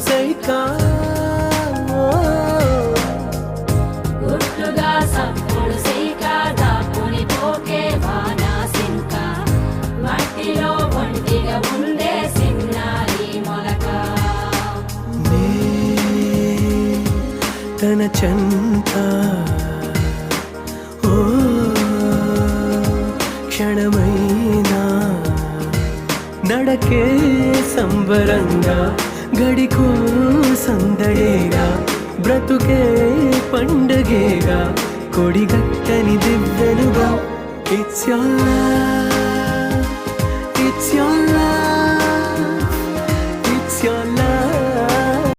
సైకా గుట్టుగా సప్పుడు సైకా దాక్కుని పోకే వానా సింకా మట్టిలో ఒంటిగా ఉండే సిన్నారి మొలక నే తన చెంత ఓ క్షణమైనా నడకే సంబరంగా గడికో సందడేగా బ్రతుకే పండగేగా కొడిగట్టని దివ్వెనుగా ఇట్స్ your